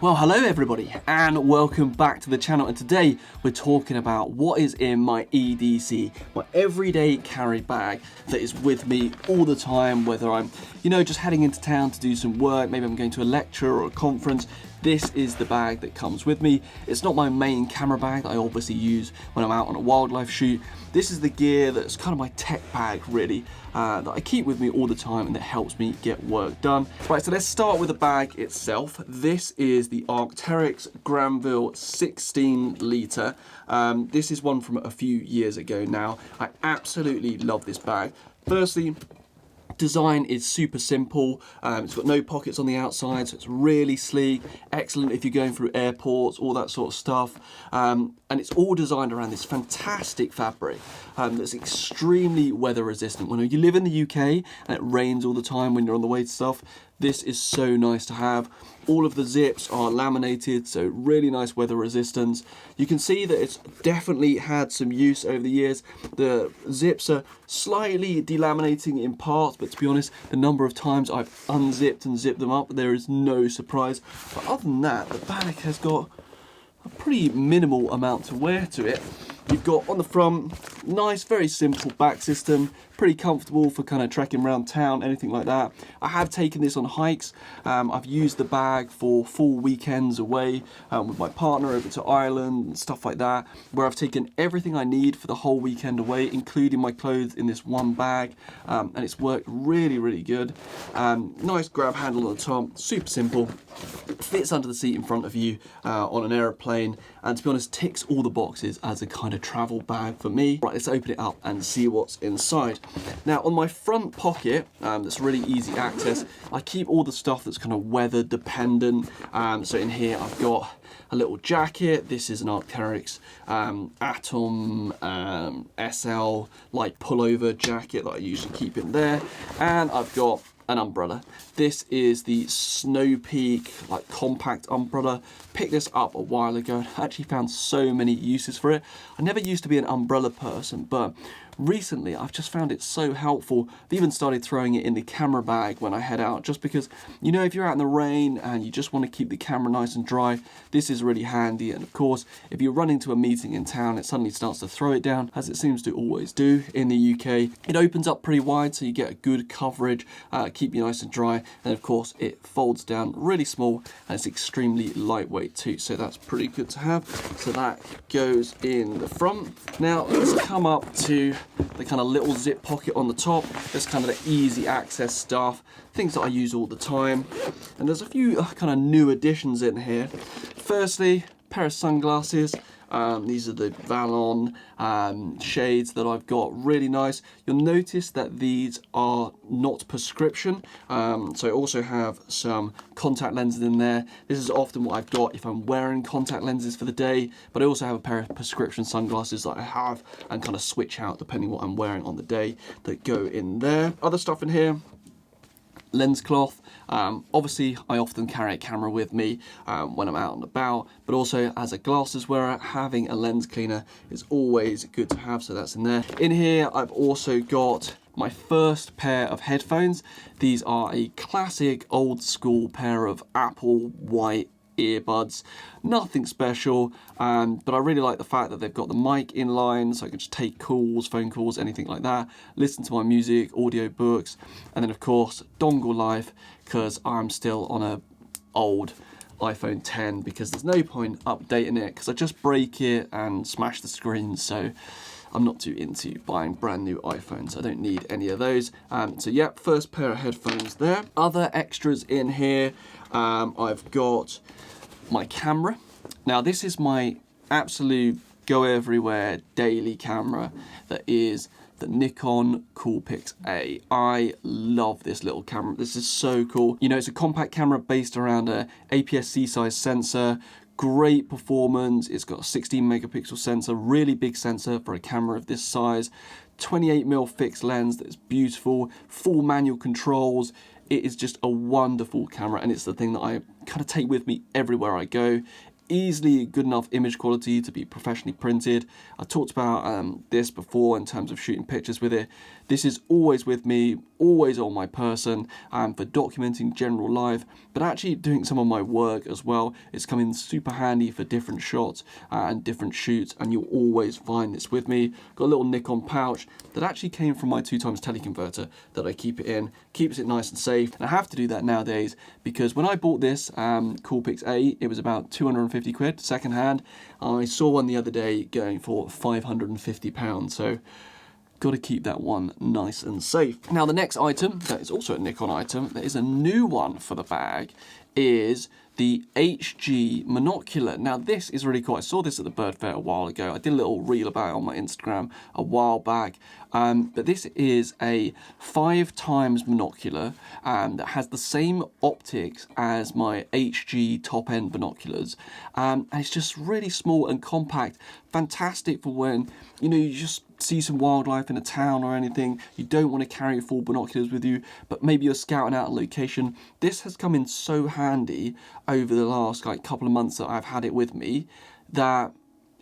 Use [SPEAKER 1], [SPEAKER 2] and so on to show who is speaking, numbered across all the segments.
[SPEAKER 1] Well, hello everybody and welcome back to the channel, and today we're talking about what is in my EDC, my everyday carry bag that is with me all the time, whether I'm, just heading into town to do some work, maybe I'm going to a lecture or a conference. This is the bag that comes with me. It's not my main camera bag that I obviously use when I'm out on a wildlife shoot. This is the gear that's kind of my tech bag, really, that I keep with me all the time and that helps me get work done. Right, so let's start with the bag itself. This is the Arcteryx Granville 16 litre. This is one from a few years ago now. I absolutely love this bag. Firstly, design is super simple. It's got no pockets on the outside, so it's really sleek, excellent if you're going through airports, all that sort of stuff. And it's all designed around this fantastic fabric that's extremely weather resistant. When you live in the UK and it rains all the time when you're on the way to stuff, this is so nice to have. All of the zips are laminated, so really nice weather resistance. You can see that it's definitely had some use over the years. The zips are slightly delaminating in parts, but to be honest, the number of times I've unzipped and zipped them up, there is no surprise. But other than that, the bag has got a pretty minimal amount to wear to it. You've got on the front, nice, very simple back system, pretty comfortable for kind of trekking around town, anything like that. I have taken this on hikes. I've used the bag for full weekends away with my partner over to Ireland and stuff like that, where I've taken everything I need for the whole weekend away, including my clothes in this one bag, and it's worked really, really good. Nice grab handle on the top, super simple. Fits under the seat in front of you on an aeroplane, and to be honest, ticks all the boxes as a kind of travel bag for me. Right, let's open it up and see what's inside. Now, on my front pocket, that's really easy access, I keep all the stuff that's kind of weather dependent. So in here I've got a little jacket. This is an Arcteryx Atom SL light pullover jacket that I usually keep in there, and I've got an umbrella. This is the Snow Peak compact umbrella. Picked this up a while ago and actually found so many uses for it. I never used to be an umbrella person, but recently I've just found it so helpful. I've even started throwing it in the camera bag when I head out, just because, if you're out in the rain and you just want to keep the camera nice and dry, this is really handy. And of course, if you're running to a meeting in town, it suddenly starts to throw it down, as it seems to always do in the UK. It opens up pretty wide, so you get a good coverage, keep you nice and dry. And of course, it folds down really small and it's extremely lightweight too, so that's pretty good to have. So that goes in the front. Now let's come up to the kind of little zip pocket on the top. That's kind of the easy access stuff, things that I use all the time. And there's a few kind of new additions in here. Firstly, pair of sunglasses. These are the Valon shades that I've got, really nice. You'll notice that these are not prescription, so I also have some contact lenses in there. This is often what I've got if I'm wearing contact lenses for the day, but I also have a pair of prescription sunglasses that I have and kind of switch out depending what I'm wearing on the day that go in there. Other stuff in here, lens cloth. Obviously I often carry a camera with me when I'm out and about, but also as a glasses wearer, having a lens cleaner is always good to have, so that's in there. In here I've also got my first pair of headphones. These are a classic old school pair of Apple white earbuds, nothing special, but I really like the fact that they've got the mic in line, so I can just take calls, phone calls, anything like that, listen to my music, audio books, and then of course dongle life, because I'm still on a old iPhone 10 because there's no point updating it because I just break it and smash the screen, so I'm not too into buying brand new iPhones. I don't need any of those. So yeah, first pair of headphones there. Other extras in here, I've got my camera. Now this is my absolute go everywhere daily camera, that is the Nikon Coolpix A. I love this little camera. This is so cool. It's a compact camera based around a APS-C size sensor. Great performance. It's got a 16 megapixel sensor, really big sensor for a camera of this size. 28mm fixed lens that's beautiful, full manual controls. It is just a wonderful camera, and it's the thing that I kind of take with me everywhere I go. Easily good enough image quality to be professionally printed. I talked about this before in terms of shooting pictures with it. This is always with me, always on my person, for documenting general life, but actually doing some of my work as well. It's come in super handy for different shots and different shoots, and you'll always find this with me. Got a little Nikon pouch that actually came from my 2x teleconverter that I keep it in, keeps it nice and safe. And I have to do that nowadays because when I bought this Coolpix A, it was about 250 quid second hand. I saw one the other day going for £550, so got to keep that one nice and safe. Now the next item, that is also a Nikon item, that is a new one for the bag, is the HG Monocular. Now this is really cool. I saw this at the Bird Fair a while ago. I did a little reel about it on my Instagram a while back. But this is a 5x monocular that has the same optics as my HG top-end binoculars. And it's just really small and compact. Fantastic for when, you know, you just see some wildlife in a town or anything. You don't want to carry full binoculars with you, but maybe you're scouting out a location. This has come in so handy over the last couple of months that I've had it with me, that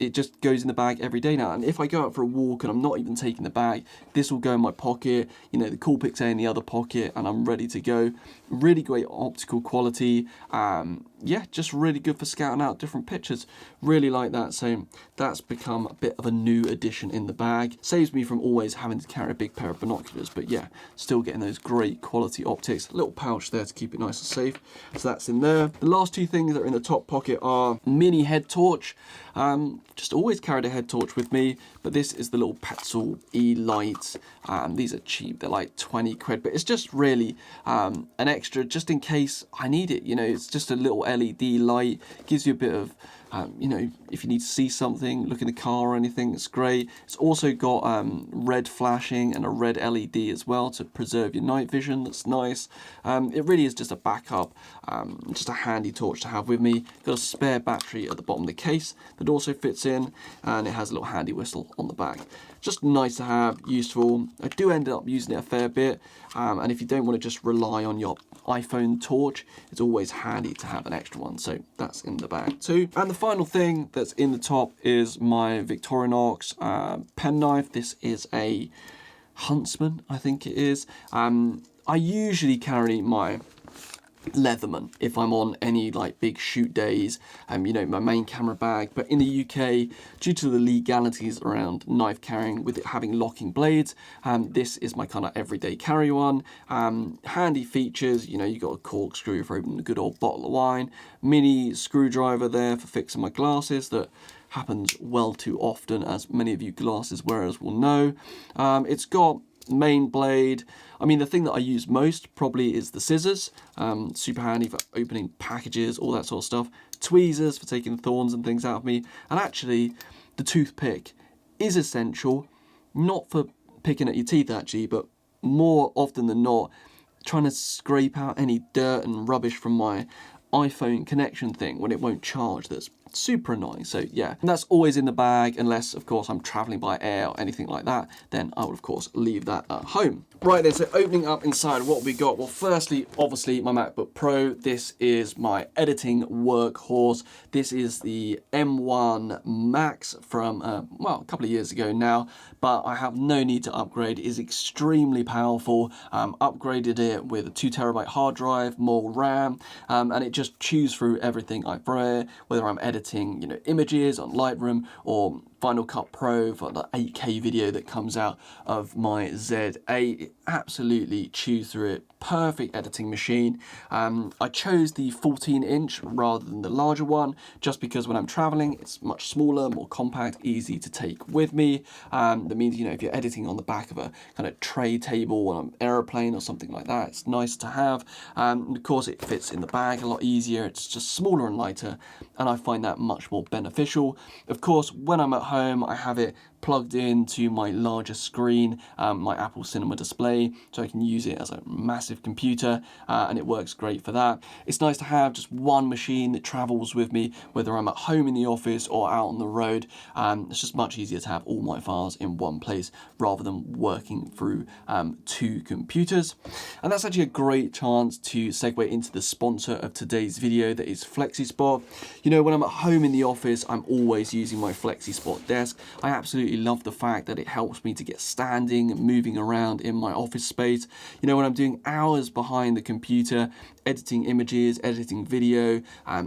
[SPEAKER 1] it just goes in the bag every day now. And if I go out for a walk and I'm not even taking the bag, this will go in my pocket, you know, the Coolpix A in the other pocket, and I'm ready to go. Really great optical quality. Yeah, just really good for scouting out different pictures. Really like that. So that's become a bit of a new addition in the bag. Saves me from always having to carry a big pair of binoculars, but yeah, still getting those great quality optics. A little pouch there to keep it nice and safe. So that's in there. The last two things that are in the top pocket are mini head torch. Just always carried a head torch with me, but this is the little Petzl E-Light. These are cheap, they're like 20 quid, but it's just really an extra just in case I need it. You know, it's just a little LED light, gives you a bit of you know, if you need to see something, look in the car or anything, it's great. It's also got red flashing and a red LED as well to preserve your night vision. That's nice. It really is just a backup, just a handy torch to have with me. Got a spare battery at the bottom of the case that also fits in, and it has a little handy whistle on the back. Just nice to have, useful. I do end up using it a fair bit, and if you don't want to just rely on your iPhone torch, it's always handy to have an extra one, so that's in the bag too. And the final thing that's in the top is my Victorinox penknife. This is a Huntsman, I think it is. I usually carry my Leatherman if I'm on any big shoot days, you know, my main camera bag. But in the UK, due to the legalities around knife carrying with it having locking blades, this is my kind of everyday carry one. Handy features, you know, you got a corkscrew for opening a good old bottle of wine, mini screwdriver there for fixing my glasses that happens well too often, as many of you glasses wearers will know. It's got main blade. I mean, the thing that I use most probably is the scissors. Super handy for opening packages, all that sort of stuff. Tweezers for taking thorns and things out of me. And actually, the toothpick is essential, not for picking at your teeth actually, but more often than not, trying to scrape out any dirt and rubbish from my iPhone connection thing when it won't charge. That's super annoying. So yeah, and that's always in the bag, unless of course I'm traveling by air or anything like that, then I would of course leave that at home. Right then, so opening up inside, what we got? Well, firstly, obviously my MacBook Pro. This is my editing workhorse. This is the M1 Max from well, a couple of years ago now, but I have no need to upgrade. It is extremely powerful. Upgraded it with a 2TB hard drive, more RAM, and it just chews through everything I throw it, whether I'm editing, you know, images on Lightroom or Final Cut Pro for the 8K video that comes out of my Z8. It absolutely chews through it. Perfect editing machine. I chose the 14-inch rather than the larger one, just because when I'm traveling, it's much smaller, more compact, easy to take with me. That means, you know, if you're editing on the back of a kind of tray table on an aeroplane or something like that, it's nice to have. And of course, it fits in the bag a lot easier. It's just smaller and lighter, and I find that much more beneficial. Of course, when I'm at home, I have it plugged into my larger screen, my Apple Cinema display, so I can use it as a massive computer, and it works great for that. It's nice to have just one machine that travels with me, whether I'm at home in the office or out on the road. It's just much easier to have all my files in one place rather than working through two computers. And that's actually a great chance to segue into the sponsor of today's video, that is FlexSport. You know, when I'm at home in the office, I'm always using my FlexSport desk. I absolutely love the fact that it helps me to get standing and moving around in my office space. You know, when I'm doing hours behind the computer, editing images, editing video,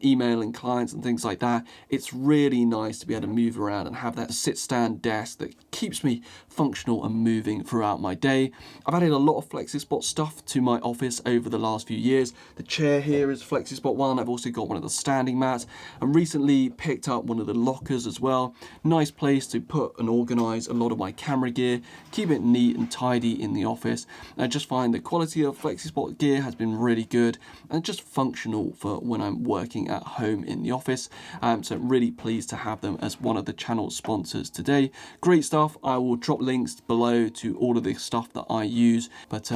[SPEAKER 1] emailing clients and things like that, it's really nice to be able to move around and have that sit-stand desk that keeps me functional and moving throughout my day. I've added a lot of FlexSport stuff to my office over the last few years. The chair here is FlexSport one. I've also got one of the standing mats, and recently picked up one of the lockers as well. Nice place to put and organize a lot of my camera gear, keep it neat and tidy in the office. I just find the quality of FlexSport gear has been really good and just functional for when I'm working at home in the office. So I'm really pleased to have them as one of the channel sponsors today. Great stuff. I will drop links below to all of the stuff that I use, but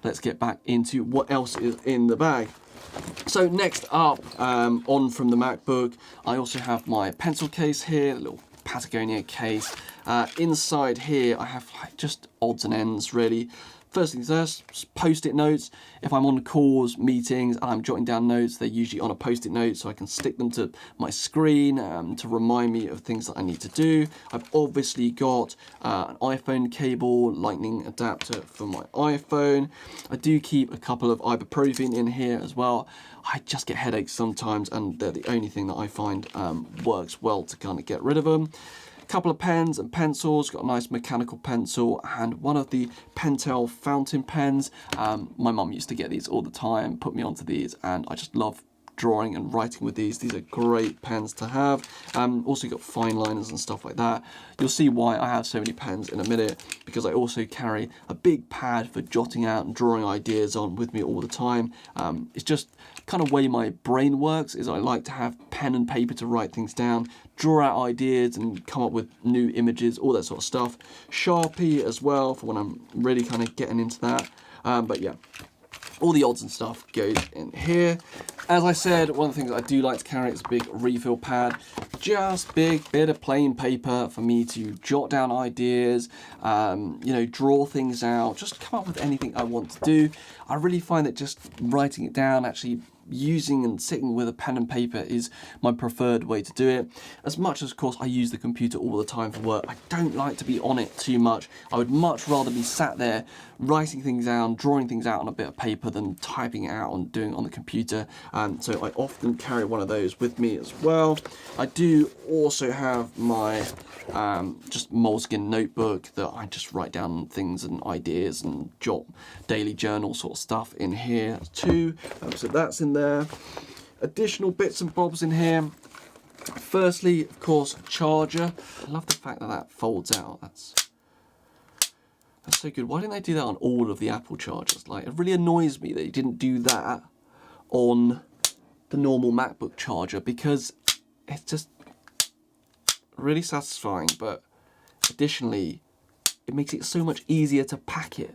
[SPEAKER 1] let's get back into what else is in the bag. So next up, on from the MacBook, I also have my pencil case here, a little Patagonia case. Inside here, I have just odds and ends really. First things first, post-it notes. If I'm on calls, meetings, and I'm jotting down notes, they're usually on a post-it note, so I can stick them to my screen to remind me of things that I need to do. I've obviously got an iPhone cable, lightning adapter for my iPhone. I do keep a couple of ibuprofen in here as well. I just get headaches sometimes, and they're the only thing that I find works well to kind of get rid of them. Couple of pens and pencils, got a nice mechanical pencil and one of the Pentel fountain pens. My mum used to get these all the time, put me onto these, and I just love drawing and writing with these. These are great pens to have. Also got fine liners and stuff like that. You'll see why I have so many pens in a minute, because I also carry a big pad for jotting out and drawing ideas on with me all the time. It's just kind of way my brain works, is I like to have pen and paper to write things down, draw out ideas and come up with new images, all that sort of stuff. Sharpie as well for when I'm really kind of getting into that. But yeah, all the odds and stuff goes in here. As I said, one of the things I do like to carry is a big refill pad. Just big bit of plain paper for me to jot down ideas, you know, draw things out, just come up with anything I want to do. I really find that just writing it down, actually using and sitting with a pen and paper is my preferred way to do it. As much as, of course, I use the computer all the time for work, I don't like to be on it too much. I would much rather be sat there writing things down, drawing things out on a bit of paper than typing it out and doing it on the computer. So I often carry one of those with me as well. I do also have my just moleskin notebook that I just write down things and ideas and jot daily journal sort of stuff in here too. So that's in there. Additional bits and bobs in here. Firstly, of course, charger. I love the fact that that folds out. That's so good. Why didn't they do that on all of the Apple chargers? Like, it really annoys me that you didn't do that on the normal MacBook charger, because it's just really satisfying, but additionally it makes it so much easier to pack it.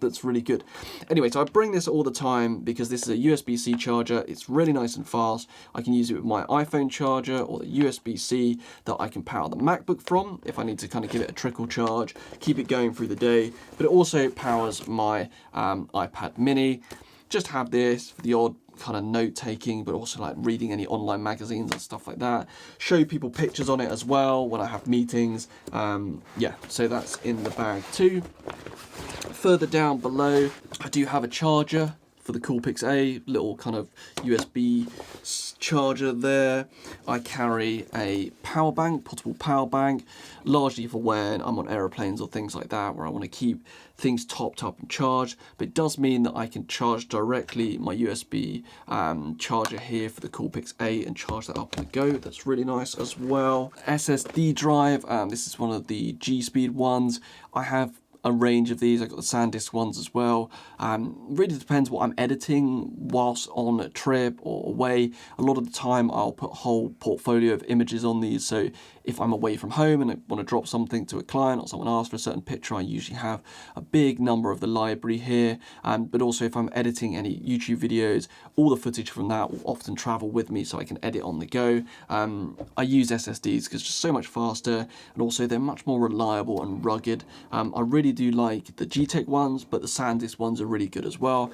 [SPEAKER 1] That's really good. Anyway, so I bring this all the time because this is a USB-C charger. It's really nice and fast. I can use it with my iPhone charger or the USB-C that I can power the MacBook from if I need to kind of give it a trickle charge, keep it going through the day. But it also powers my iPad mini. Just have this for the odd kind of note taking, but also like reading any online magazines and stuff like that. Show people pictures on it as well when I have meetings. Yeah, so that's in the bag too. Further down below, I do have a charger for the Coolpix A, little kind of USB charger there. I carry a power bank, portable power bank, largely for when I'm on aeroplanes or things like that, where I want to keep things topped up and charged. But it does mean that I can charge directly my USB charger here for the Coolpix A and charge that up on the go. That's really nice as well. SSD drive, this is one of the G-Speed ones. I have a range of these. I've got the SanDisk ones as well. Really depends what I'm editing whilst on a trip or away. A lot of the time I'll put a whole portfolio of images on these, so if I'm away from home and I want to drop something to a client or someone asks for a certain picture, I usually have a big number of the library here. But also if I'm editing any YouTube videos, all the footage from that will often travel with me so I can edit on the go. I use SSDs because it's just so much faster, and also they're much more reliable and rugged. I really do like the G-Tech ones, but the SanDisk ones are really good as well.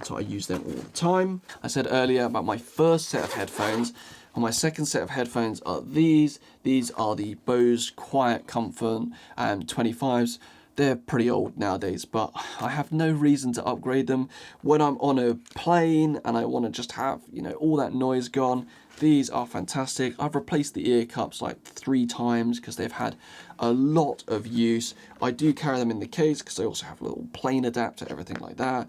[SPEAKER 1] So I use them all the time. I said earlier about my first set of headphones. And my second set of headphones are these. These are the Bose QuietComfort 25s. They're pretty old nowadays, but I have no reason to upgrade them. When I'm on a plane and I want to just have, you know, all that noise gone, these are fantastic. I've replaced the ear cups like 3 times because they've had a lot of use. I do carry them in the case because I also have a little plane adapter, everything like that.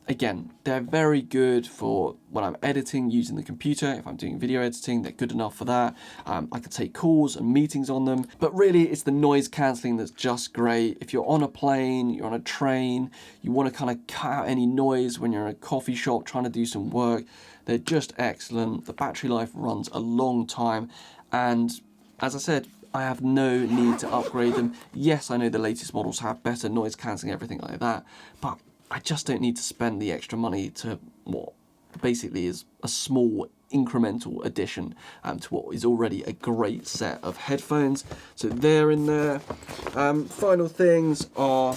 [SPEAKER 1] Again, they're very good for when I'm editing using the computer. If I'm doing video editing, they're good enough for that. I can take calls and meetings on them. But really, it's the noise cancelling that's just great. If you're on a plane, you're on a train, you want to kind of cut out any noise when you're in a coffee shop trying to do some work, they're just excellent. The battery life runs a long time. And as I said, I have no need to upgrade them. Yes, I know the latest models have better noise cancelling, everything like that, but I just don't need to spend the extra money to what basically is a small incremental addition to what is already a great set of headphones. So they're in there. Final things are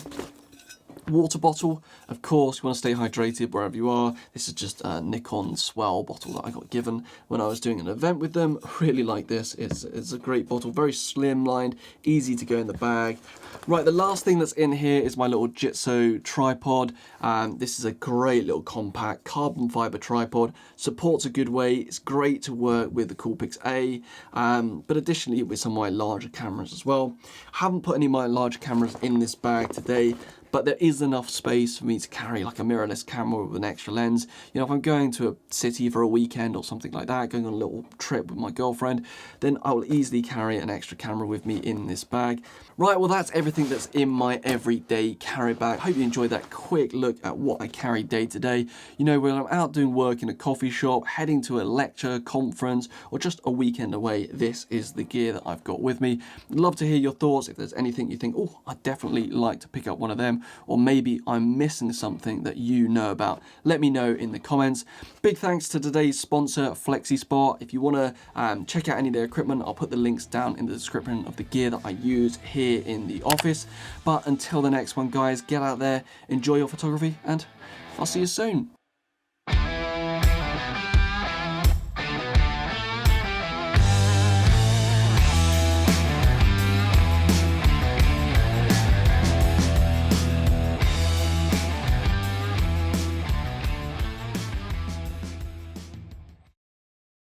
[SPEAKER 1] water bottle. Of course, you want to stay hydrated wherever you are. This is just a Nikon Swell bottle that I got given when I was doing an event with them. Really like this. It's a great bottle, very slimlined, easy to go in the bag. Right, the last thing that's in here is my little Jitso tripod. This is a great little compact carbon fiber tripod. Supports a good weight. It's great to work with the Coolpix A, but additionally with some of my larger cameras as well. I haven't put any of my larger cameras in this bag today, but there is enough space for me to carry like a mirrorless camera with an extra lens. You know, if I'm going to a city for a weekend or something like that, going on a little trip with my girlfriend, then I will easily carry an extra camera with me in this bag. Right, well that's everything that's in my everyday carry bag. Hope you enjoyed that quick look at what I carry day to day. You know, when I'm out doing work in a coffee shop, heading to a lecture, conference, or just a weekend away, this is the gear that I've got with me. Love to hear your thoughts. If there's anything you think, oh, I'd definitely like to pick up one of them, or maybe I'm missing something that you know about, let me know in the comments. Big thanks to today's sponsor, FlexSport. If you want to check out any of their equipment, I'll put the links down in the description of the gear that I use here in the office. But until the next one, guys, get out there, enjoy your photography, and I'll see you soon.